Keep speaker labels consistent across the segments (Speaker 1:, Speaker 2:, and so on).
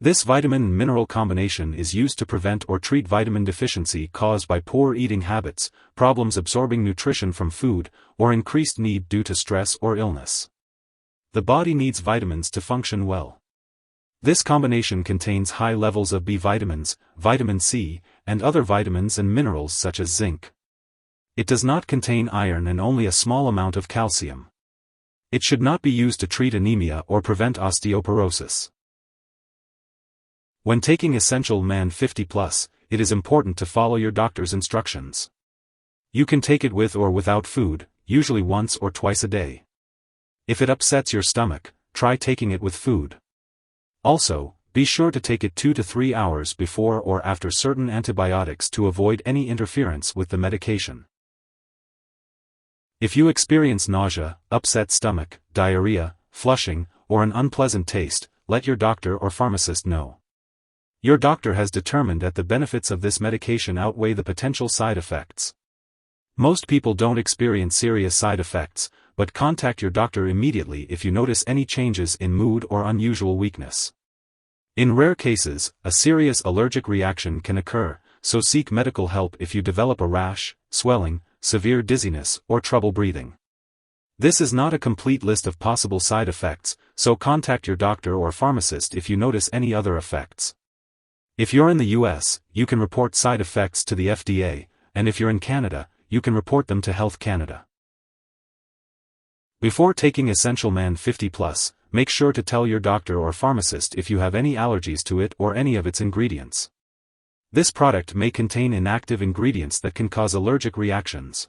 Speaker 1: This vitamin-mineral combination is used to prevent or treat vitamin deficiency caused by poor eating habits, problems absorbing nutrition from food, or increased need due to stress or illness. The body needs vitamins to function well. This combination contains high levels of B vitamins, vitamin C, and other vitamins and minerals such as zinc. It does not contain iron and only a small amount of calcium. It should not be used to treat anemia or prevent osteoporosis. When taking Essential Man 50+, it is important to follow your doctor's instructions. You can take it with or without food, usually once or twice a day. If it upsets your stomach, try taking it with food. Also, be sure to take it 2 to 3 hours before or after certain antibiotics to avoid any interference with the medication. If you experience nausea, upset stomach, diarrhea, flushing, or an unpleasant taste, let your doctor or pharmacist know. Your doctor has determined that the benefits of this medication outweigh the potential side effects. Most people don't experience serious side effects, but contact your doctor immediately if you notice any changes in mood or unusual weakness. In rare cases, a serious allergic reaction can occur, so seek medical help if you develop a rash, swelling, severe dizziness, or trouble breathing. This is not a complete list of possible side effects, so contact your doctor or pharmacist if you notice any other effects. If you're in the US, you can report side effects to the FDA, and if you're in Canada, you can report them to Health Canada. Before taking Essential Man 50+, make sure to tell your doctor or pharmacist if you have any allergies to it or any of its ingredients. This product may contain inactive ingredients that can cause allergic reactions.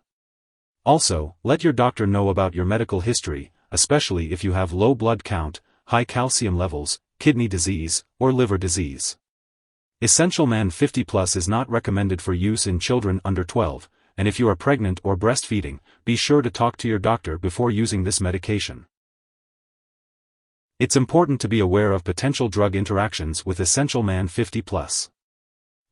Speaker 1: Also, let your doctor know about your medical history, especially if you have low blood count, high calcium levels, kidney disease, or liver disease. Essential Man 50+ is not recommended for use in children under 12, and if you are pregnant or breastfeeding, be sure to talk to your doctor before using this medication. It's important to be aware of potential drug interactions with Essential Man 50+.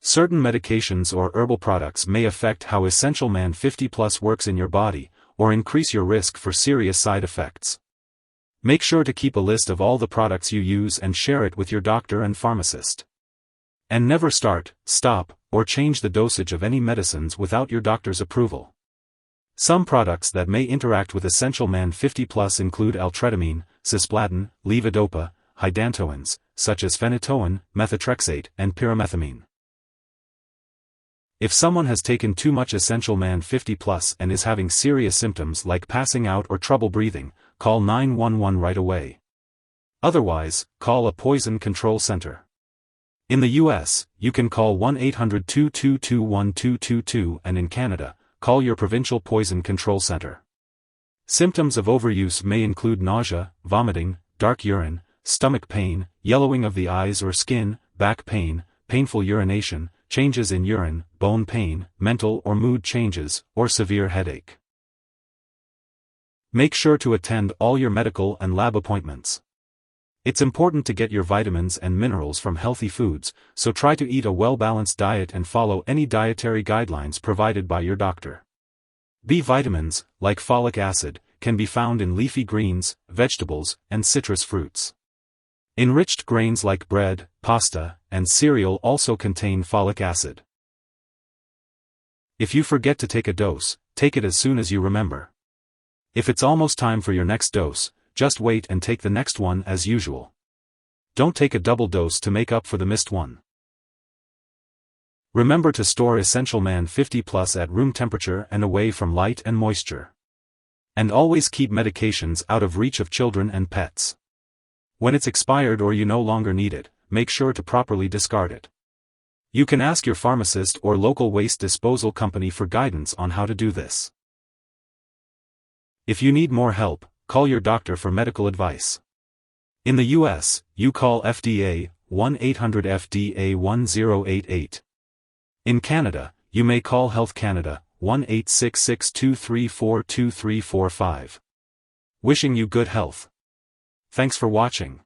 Speaker 1: Certain medications or herbal products may affect how Essential Man 50+ works in your body, or increase your risk for serious side effects. Make sure to keep a list of all the products you use and share it with your doctor and pharmacist. And never start, stop, or change the dosage of any medicines without your doctor's approval. Some products that may interact with Essential Man 50+ include altretamine, cisplatin, levodopa, hydantoins, such as phenytoin, methotrexate, and pyrimethamine. If someone has taken too much Essential Man 50+ and is having serious symptoms like passing out or trouble breathing, call 911 right away. Otherwise, call a poison control center. In the US, you can call 1-800-222-1222 and in Canada, call your provincial poison control center. Symptoms of overuse may include nausea, vomiting, dark urine, stomach pain, yellowing of the eyes or skin, back pain, painful urination, changes in urine, bone pain, mental or mood changes, or severe headache. Make sure to attend all your medical and lab appointments. It's important to get your vitamins and minerals from healthy foods, so try to eat a well-balanced diet and follow any dietary guidelines provided by your doctor. B vitamins, like folic acid, can be found in leafy greens, vegetables, and citrus fruits. Enriched grains like bread, pasta, and cereal also contain folic acid. If you forget to take a dose, take it as soon as you remember. If it's almost time for your next dose, just wait and take the next one as usual. Don't take a double dose to make up for the missed one. Remember to store Essential Man 50+ at room temperature and away from light and moisture. And always keep medications out of reach of children and pets. When it's expired or you no longer need it, make sure to properly discard it. You can ask your pharmacist or local waste disposal company for guidance on how to do this. If you need more help, call your doctor for medical advice. In the US, you call FDA, 1-800-FDA-1088. In Canada, you may call Health Canada, 1-866-234-2345. Wishing you good health. Thanks for watching.